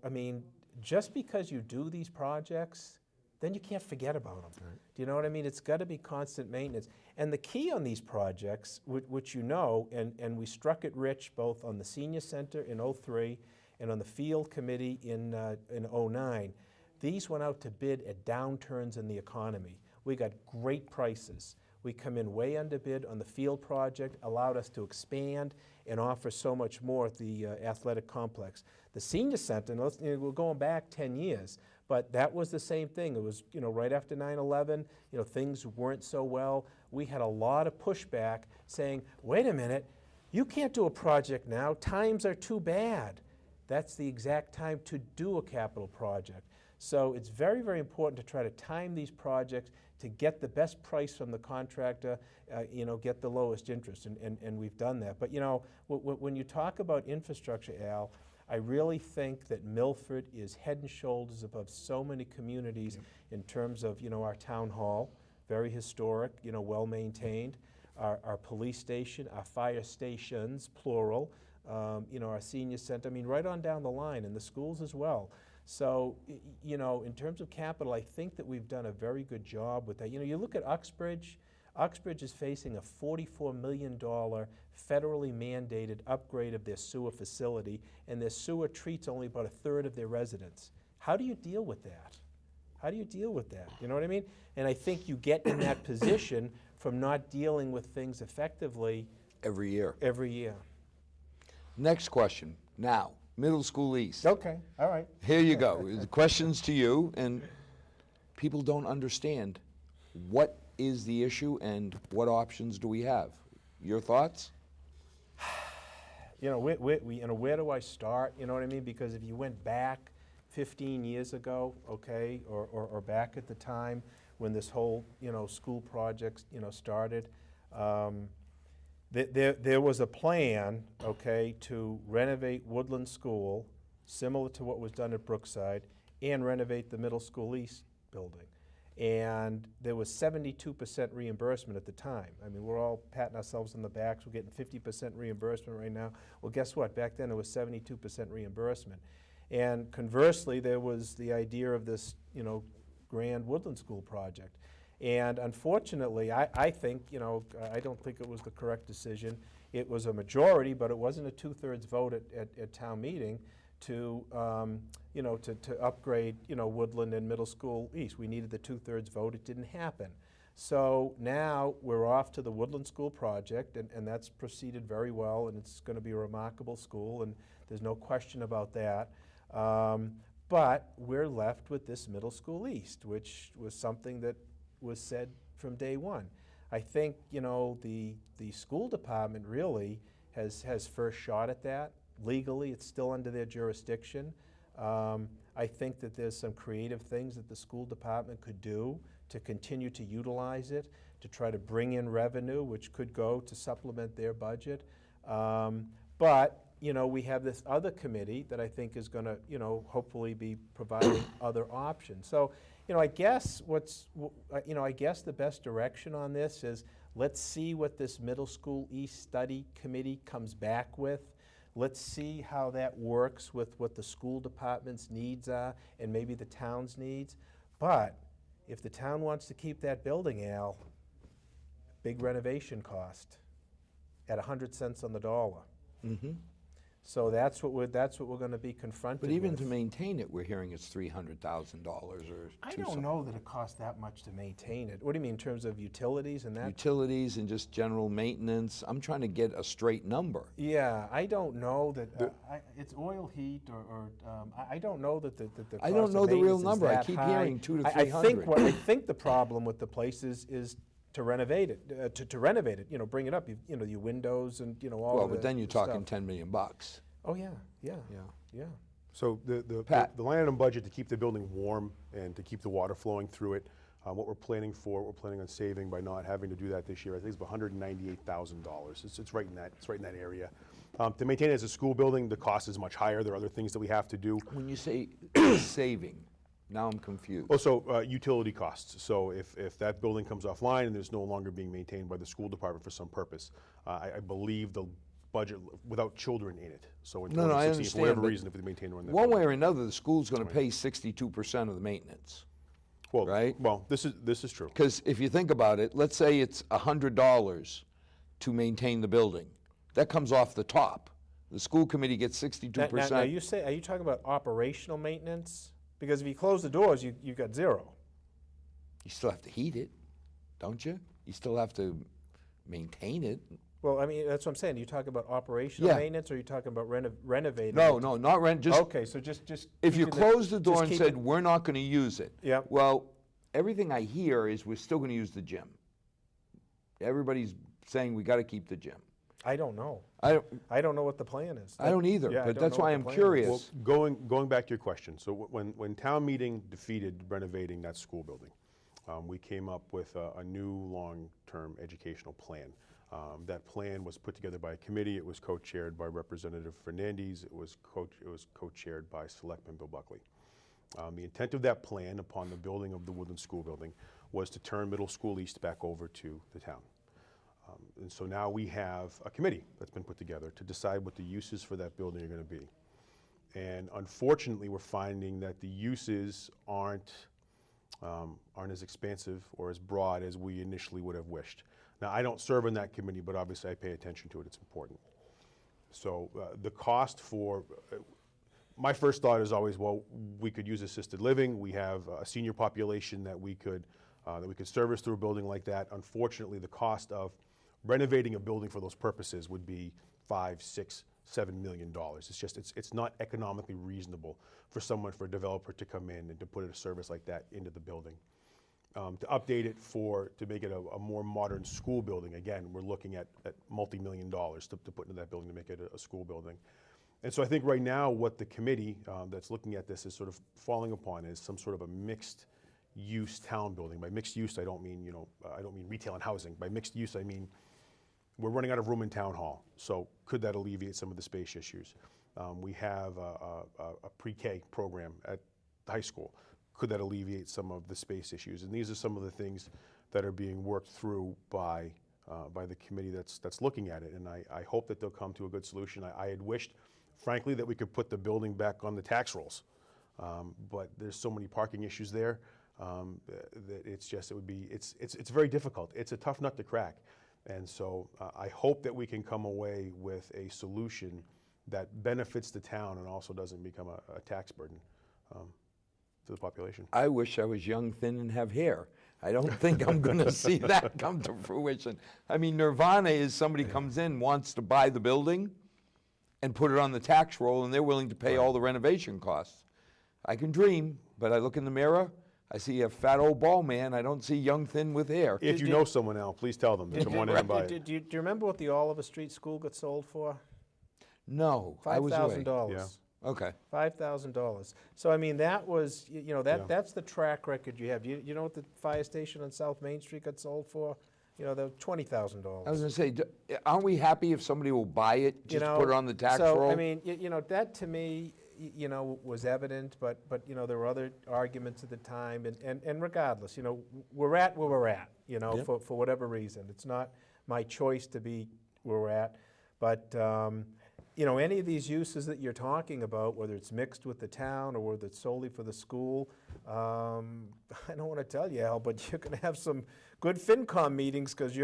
I mean, just because you do these projects, then you can't forget about them. Right. Do you know what I mean? It's got to be constant maintenance. And the key on these projects, which and we struck it rich both on the senior center in '03 and on the field committee in '09, these went out to bid at downturns in the economy. We got great prices. We come in way under bid on the field project, allowed us to expand and offer so much more at the athletic complex. The senior center, and we're going back 10 years, but that was the same thing. It was, right after 9/11, things weren't so well. We had a lot of pushback saying, wait a minute, you can't do a project now. Times are too bad. that's the exact time to do a capital project. So it's very, very important to try to time these projects to get the best price from the contractor, get the lowest interest, and we've done that. But when you talk about infrastructure, Al, I really think that Milford is head and shoulders above so many communities in terms of, our town hall, very historic, well-maintained, our police station, our fire stations, plural, our senior center, right on down the line, and the schools as well. So, in terms of capital, I think that we've done a very good job with that. You look at Uxbridge. Uxbridge is facing a $44 million federally mandated upgrade of their sewer facility, and their sewer treats only about 1/3 of their residents. How do you deal with that? How do you deal with that? You know what I mean? And I think you get in that position from not dealing with things effectively Every year. every year. Next question. Now, Middle School East. Okay, all right. Here you go. The question's to you, and people don't understand what is the issue and what options do we have. Your thoughts? Where do I start? You know what I mean? Because if you went back 15 years ago, okay, or back at the time when this whole, school project, started, there was a plan, okay, to renovate Woodland School, similar to what was done at Brookside, and renovate the Middle School East building. And there was 72% reimbursement at the time. We're all patting ourselves on the backs. We're getting 50% reimbursement right now. Well, guess what? Back then it was 72% reimbursement. And conversely, there was the idea of this, grand Woodland School project. And unfortunately, I think, I don't think it was the correct decision. It was a majority, but it wasn't a 2/3 vote at town meeting to upgrade, Woodland and Middle School East. We needed the 2/3 vote. It didn't happen. So now we're off to the Woodland School project, and that's proceeded very well, and it's going to be a remarkable school, and there's no question about that. But we're left with this Middle School East, which was something that was said from day one. I think, the school department really has first shot at that. Legally, it's still under their jurisdiction. I think that there's some creative things that the school department could do to continue to utilize it, to try to bring in revenue, which could go to supplement their budget. But we have this other committee that I think is going to, hopefully be providing other options. So, I guess I guess the best direction on this is let's see what this Middle School East Study Committee comes back with. Let's see how that works with what the school department's needs are and maybe the town's needs. But if the town wants to keep that building, Al, big renovation cost at 100 cents on the dollar. Mm-hmm. So that's what we're going to be confronted with. But even to maintain it, we're hearing it's $300,000 or I don't know that it costs that much to maintain it. What do you mean in terms of utilities and that? Utilities and just general maintenance. I'm trying to get a straight number. Yeah, I don't know that it's oil heat or I don't know that the cost I don't know of the real maintenance is number. I that keep high. hearing 200 to I 300. I think the problem with the place is to renovate it, to renovate it, bring it up, your windows and, all Well, of but then you're stuff. talking $10 million. Oh, yeah. Yeah. So the Pat. line item budget to keep the building warm and to keep the water flowing through it, what we're planning on saving by not having to do that this year, I think it's $198,000. It's right in that area. To maintain it as a school building, the cost is much higher. There are other things that we have to do. When you say saving, now I'm confused. Also, utility costs. So if that building comes offline and there's no longer being maintained by the school department for some purpose, I believe the budget without children in it. So in No, I 2016, understand, for whatever but reason, if we maintain one. One way or another, the school's going to pay 62% of the maintenance. Well, right? Well, this is true. Because if you think about it, let's say it's $100 to maintain the building. That comes off the top. The school committee gets 62%. Now are you talking about operational maintenance? Because if you close the doors, you've got zero. You still have to heat it, don't you? You still have to maintain it. Well, that's what I'm saying. Are you talking about operational Yeah. maintenance, or are you talking about renovating? No, it? not rent. Just Okay, so just if you keeping closed the door just and keeping- said we're not going to use it. Yep. Well, everything I hear is we're still going to use the gym. Everybody's saying we got to keep the gym. I don't know. I don't, I don't know what the plan is. I don't either, Yeah, I but don't that's know why what I'm the plan is. curious. Well, going back to your question, so when town meeting defeated renovating that school building, we came up with a new long-term educational plan. That plan was put together by a committee. It was co-chaired by Representative Fernandez. It was co-chaired by Selectman Bill Buckley. The intent of that plan upon the building of the Woodland School Building was to turn Middle School East back over to the town. And so now we have a committee that's been put together to decide what the uses for that building are going to be. And unfortunately, we're finding that the uses aren't as expansive or as broad as we initially would have wished. Now, I don't serve in that committee, but obviously I pay attention to it. It's important. So the cost for, my first thought is always, well, we could use assisted living. We have a senior population that we could service through a building like that. Unfortunately, the cost of renovating a building for those purposes would be $5, $6, $7 million. It's just, it's not economically reasonable for a developer to come in and to put a service like that into the building. To update it to make it a more modern school building, again, we're looking at multi-million dollars to put into that building to make it a school building. And so I think right now what the committee that's looking at this is sort of falling upon is some sort of a mixed use town building. By mixed use, I don't mean, I don't mean retail and housing. By mixed use, I mean we're running out of room in town hall. So could that alleviate some of the space issues? We have a pre-K program at the high school. Could that alleviate some of the space issues? And these are some of the things that are being worked through by the committee that's looking at it. And I hope that they'll come to a good solution. I had wished, frankly, that we could put the building back on the tax rolls. But there's so many parking issues there that it's very difficult. It's a tough nut to crack. And so I hope that we can come away with a solution that benefits the town and also doesn't become a tax burden to the population. I wish I was young, thin, and have hair. I don't think I'm going to see that come to fruition. I mean, nirvana is somebody comes in, wants to buy the building and put it on the tax roll, and they're willing to pay all the renovation costs. I can dream, but I look in the mirror, I see a fat old bald man. I don't see young, thin with hair. If you know someone, Al, please tell them to come on in and buy it. Do you remember what the Oliver Street School got sold for? No, I was away. $5,000. Yeah. Okay. $5,000. So I mean, that was, that's the track record you have. You know what the fire station on South Main Street got sold for? The $20,000. I was going to say, aren't we happy if somebody will buy it, just to put it on the tax roll? So I mean, that to me, was evident, but there were other arguments at the time, and regardless, we're at where we're at, Yeah. for whatever reason. It's not my choice to be where we're at, but any of these uses that you're talking about, whether it's mixed with the town or whether it's solely for the school, I don't want to tell you, Al, but you're going to have some good FinCom meetings because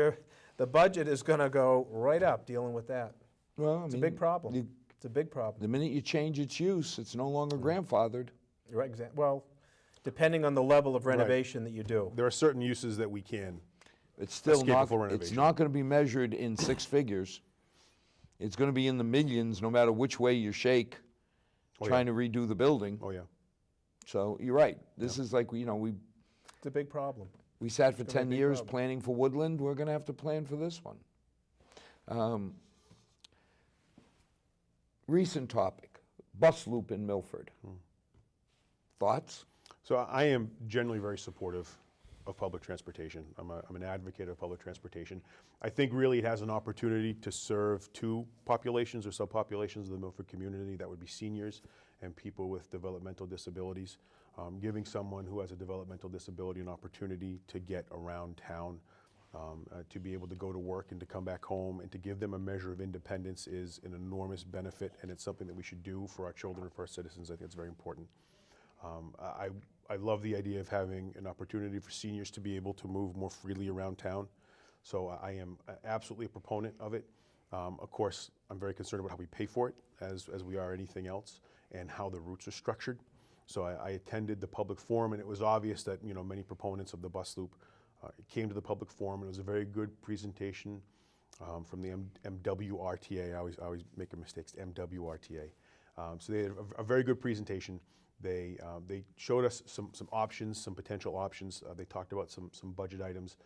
the budget is going to go right up dealing with that. Well, It's a big problem. It's a big problem. The minute you change its use, it's no longer grandfathered. Right, well, depending on the level of renovation that you do. There are certain uses that we can. It's still Escape not, before it's renovation. not going to be measured in six figures. It's going to be in the millions, no matter which way you shake, trying to redo the building. Oh, yeah. So you're right. This is like, It's a big problem. we sat for It's gonna 10 be a big years problem. planning for Woodland. We're going to have to plan for this one. Recent topic, bus loop in Milford. Thoughts? So I am generally very supportive of public transportation. I'm an advocate of public transportation. I think really it has an opportunity to serve two populations or subpopulations of the Milford community. That would be seniors and people with developmental disabilities. Giving someone who has a developmental disability an opportunity to get around town, to be able to go to work and to come back home and to give them a measure of independence is an enormous benefit, and it's something that we should do for our children and for our citizens. I think it's very important. I love the idea of having an opportunity for seniors to be able to move more freely around town. So I am absolutely a proponent of it. Of course, I'm very concerned about how we pay for it, as we are anything else, and how the routes are structured. So I attended the public forum, and it was obvious that many proponents of the bus loop came to the public forum. It was a very good presentation from the MWRTA. I always make mistakes. MWRTA. So they had a very good presentation. They showed us some options, some potential options. They talked about some budget items.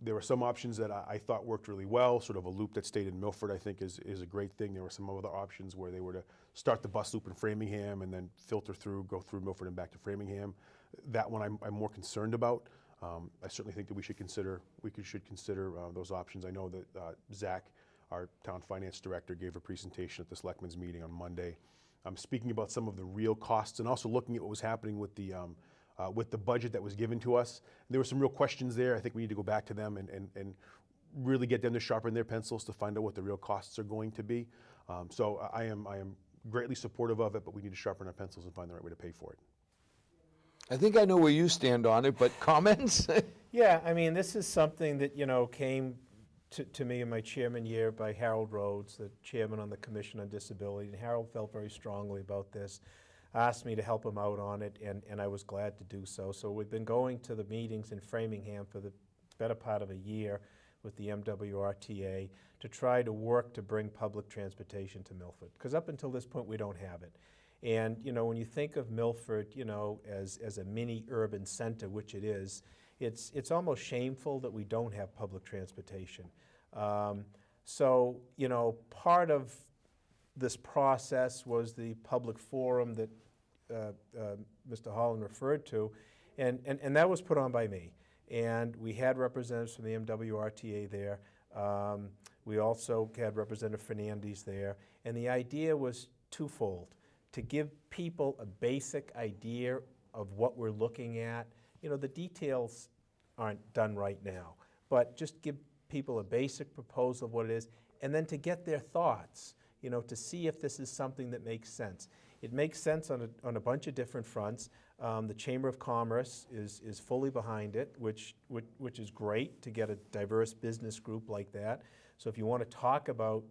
There were some options that I thought worked really well. Sort of a loop that stayed in Milford, I think, is a great thing. There were some other options where they were to start the bus loop in Framingham and then filter through, go through Milford and back to Framingham. That one I'm more concerned about. I certainly think that we should consider those options. I know that Zach, our town finance director, gave a presentation at the Selectmen's meeting on Monday, speaking about some of the real costs and also looking at what was happening with the budget that was given to us. There were some real questions there. I think we need to go back to them and really get them to sharpen their pencils to find out what the real costs are going to be. So I am greatly supportive of it, but we need to sharpen our pencils and find the right way to pay for it. I think I know where you stand on it, but comments? Yeah, I mean, this is something that, came to me in my chairman year by Harold Rhodes, the chairman on the Commission on Disability, and Harold felt very strongly about this, asked me to help him out on it, and I was glad to do so. So we've been going to the meetings in Framingham for the better part of a year with the MWRTA to try to work to bring public transportation to Milford, because up until this point we don't have it. And when you think of Milford, as a mini urban center, which it is, it's almost shameful that we don't have public transportation. So part of this process was the public forum that Mr. Holland referred to, and that was put on by me. And we had representatives from the MWRTA there. We also had Representative Fernandez there, and the idea was twofold: to give people a basic idea of what we're looking at. The details aren't done right now, but just give people a basic proposal of what it is, and then to get their thoughts, to see if this is something that makes sense. It makes sense on a bunch of different fronts. The Chamber of Commerce is fully behind it, which is great to get a diverse business group like that. So if you want to talk about,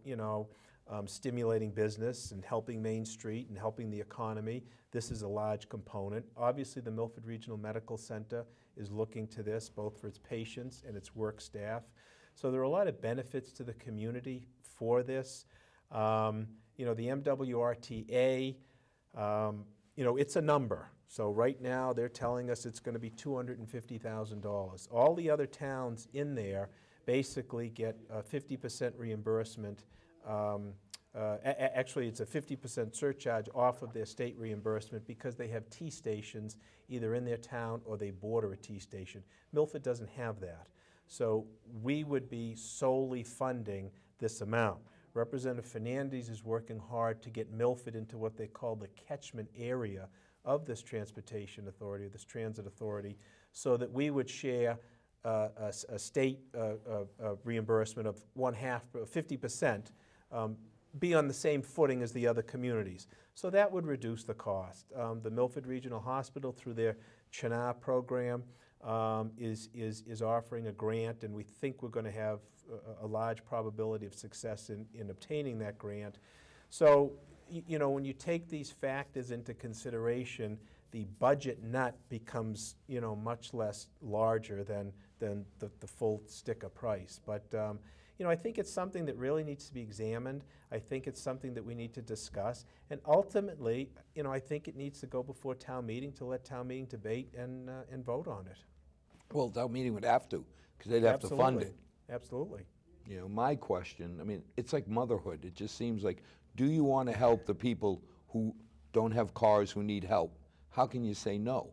stimulating business and helping Main Street and helping the economy, this is a large component. Obviously, the Milford Regional Medical Center is looking to this, both for its patients and its work staff. So there are a lot of benefits to the community for this. The MWRTA, it's a number. So right now they're telling us it's going to be $250,000. All the other towns in there basically get a 50% reimbursement. Actually, it's a 50% surcharge off of their state reimbursement because they have T stations either in their town or they border a T station. Milford doesn't have that. So we would be solely funding this amount. Representative Fernandez is working hard to get Milford into what they call the catchment area of this transportation authority, this transit authority, so that we would share a state reimbursement of 50%, be on the same footing as the other communities. So that would reduce the cost. The Milford Regional Hospital, through their Chinar program, is offering a grant, and we think we're going to have a large probability of success in obtaining that grant. So, when you take these factors into consideration, the budget nut becomes, much less larger than the full sticker price. But, I think it's something that really needs to be examined. I think it's something that we need to discuss. And ultimately, I think it needs to go before town meeting to let town meeting debate and vote on it. Well, town meeting would have to, because they'd have to fund it. Absolutely. My question, it's like motherhood. It just seems like, do you want to help the people who don't have cars, who need help? How can you say no?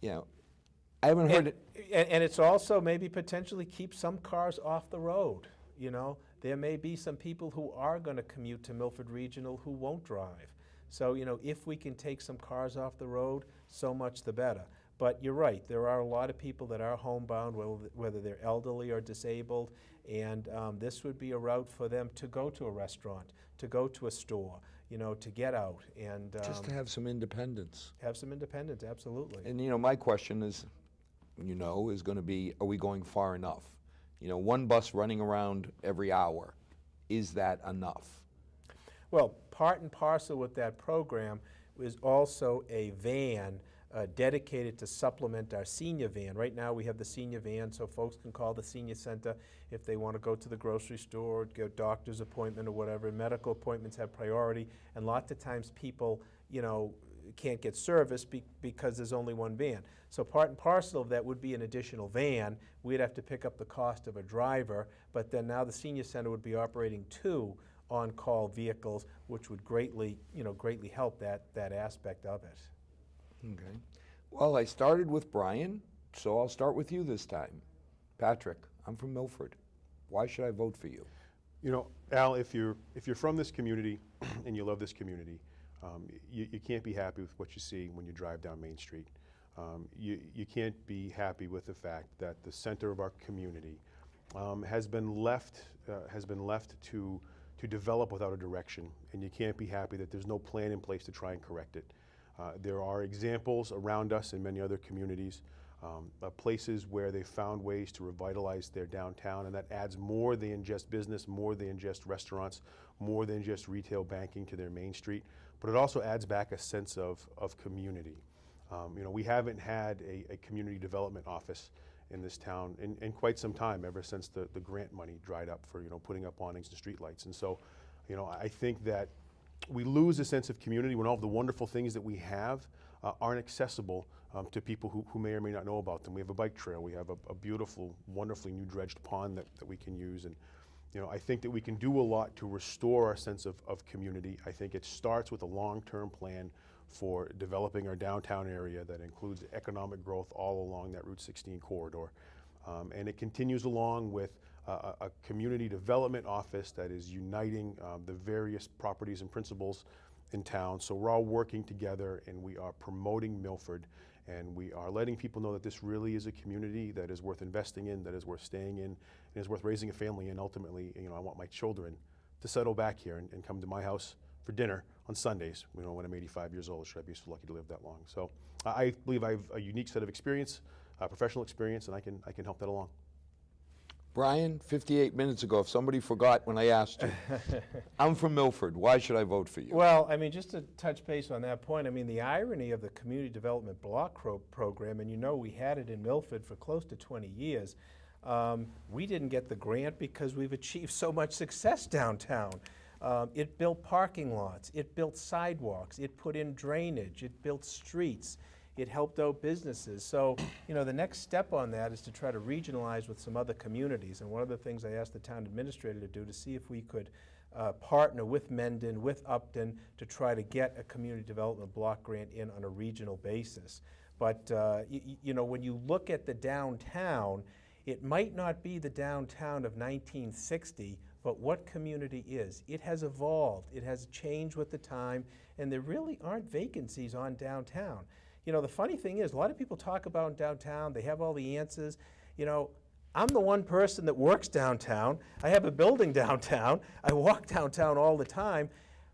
I haven't heard it. And it's also maybe potentially keep some cars off the road. There may be some people who are going to commute to Milford Regional who won't drive. So, if we can take some cars off the road, so much the better. But you're right, there are a lot of people that are homebound, whether they're elderly or disabled, and this would be a route for them to go to a restaurant, to go to a store, to get out. And Just to have some independence. Have some independence, absolutely. And my question is, is going to be, are we going far enough? One bus running around every hour, is that enough? Well, part and parcel with that program is also a van dedicated to supplement our senior van. Right now we have the senior van, so folks can call the senior center if they want to go to the grocery store, get a doctor's appointment or whatever. Medical appointments have priority, and lots of times people, can't get service because there's only one van. So part and parcel of that would be an additional van. We'd have to pick up the cost of a driver, but then now the senior center would be operating 2 on-call vehicles, which would greatly help that aspect of it. Okay. Well, I started with Brian, so I'll start with you this time. Patrick, I'm from Milford. Why should I vote for you? You know, Al, if you're from this community and you love this community, you can't be happy with what you see when you drive down Main Street. You can't be happy with the fact that the center of our community has been left to develop without a direction, and you can't be happy that there's no plan in place to try and correct it. There are examples around us in many other communities of places where they found ways to revitalize their downtown, and that adds more than just business, more than just restaurants, more than just retail banking to their Main Street, but it also adds back a sense of community. You know, we haven't had a community development office in this town in quite some time, ever since the grant money dried up for, you know, putting up awnings and streetlights. And so, you know, I think that we lose a sense of community when all of the wonderful things that we have aren't accessible to people who may or may not know about them. We have a bike trail, we have a beautiful, wonderfully new dredged pond that we can use. And you know, I think that we can do a lot to restore our sense of community. I think it starts with a long-term plan for developing our downtown area that includes economic growth all along that Route 16 corridor. And it continues along with a community development office that is uniting the various properties and principles in town. So we're all working together, and we are promoting Milford, and we are letting people know that this really is a community that is worth investing in, that is worth staying in, and is worth raising a family in. Ultimately, you know, I want my children to settle back here and come to my house for dinner on Sundays, you know, when I'm 85 years old. Should I be so lucky to live that long? So I believe I have a unique set of experience, professional experience, and I can help that along. Brian, 58 minutes ago, if somebody forgot when I asked you, I'm from Milford. Why should I vote for you? Well, I mean, just to touch base on that point, I mean, the irony of the Community Development Block Program, and you know we had it in Milford for close to 20 years, we didn't get the grant because we've achieved so much success downtown. It built parking lots, it built sidewalks, it put in drainage, it built streets, it helped out businesses. So, you know, the next step on that is to try to regionalize with some other communities. And one of the things I asked the town administrator to do to see if we could partner with Mendon, with Upton, to try to get a community development block grant in on a regional basis. But, you know, when you look at the downtown, it might not be the downtown of 1960, but what community is? It has evolved, it has changed with the time, and there really aren't vacancies on downtown. You know, the funny thing is, a lot of people talk about downtown, they have all the answers. You know, I'm the one person that works downtown. I have a building downtown. I walk downtown all the time.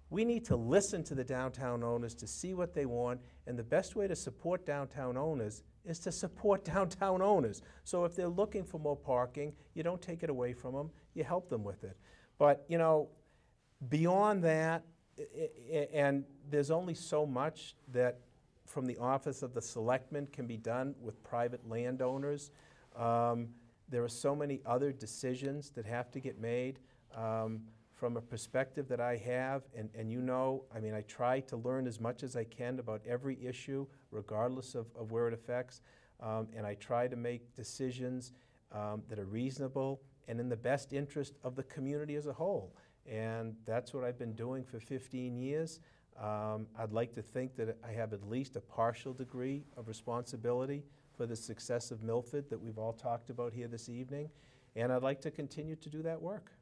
We need to listen to the downtown owners to see what they want, and the best way to support downtown owners is to support downtown owners. So if they're looking for more parking, you don't take it away from them, you help them with it. But, you know, beyond that, and there's only so much that from the office of the selectmen can be done with private landowners. There are so many other decisions that have to get made. From a perspective that I have, and you know, I mean, I try to learn as much as I can about every issue, regardless of where it affects, and I try to make decisions that are reasonable and in the best interest of the community as a whole. And that's what I've been doing for 15 years. I'd like to think that I have at least a partial degree of responsibility for the success of Milford that we've all talked about here this evening, and I'd like to continue to do that work.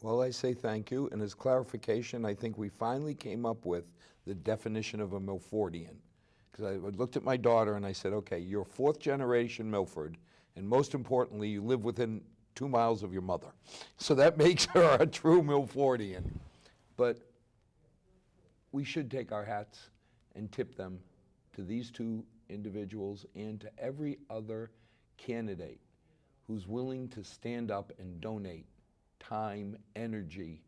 Well, I say thank you, and as clarification, I think we finally came up with the definition of a Milfordian. Because I looked at my daughter and I said, okay, you're 4th generation Milford, and most importantly, you live within 2 miles of your mother. So that makes her a true Milfordian. But we should take our hats and tip them to these 2 individuals and to every other candidate who's willing to stand up and donate time, energy,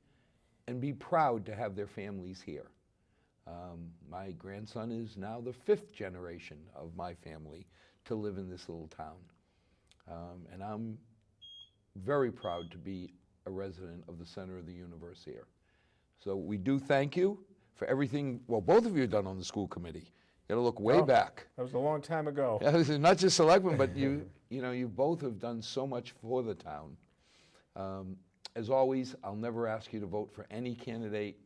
and be proud to have their families here. My grandson is now the 5th generation of my family to live in this little town. And I'm very proud to be a resident of the center of the universe here. So we do thank you for everything, well, both of you have done on the school committee. You gotta look way Oh. back. That was a long time ago. Not just selectmen, but you know, you both have done so much for the town. As always, I'll never ask you to vote for any candidate,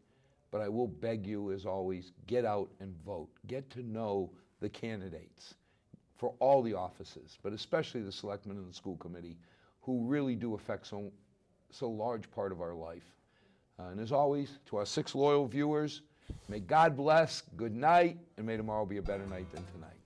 but I will beg you, as always, get out and vote. Get to know the candidates for all the offices, but especially the selectmen and the school committee, who really do affect so large part of our life. And as always, to our 6 loyal viewers, may God bless, good night, and may tomorrow be a better night than tonight.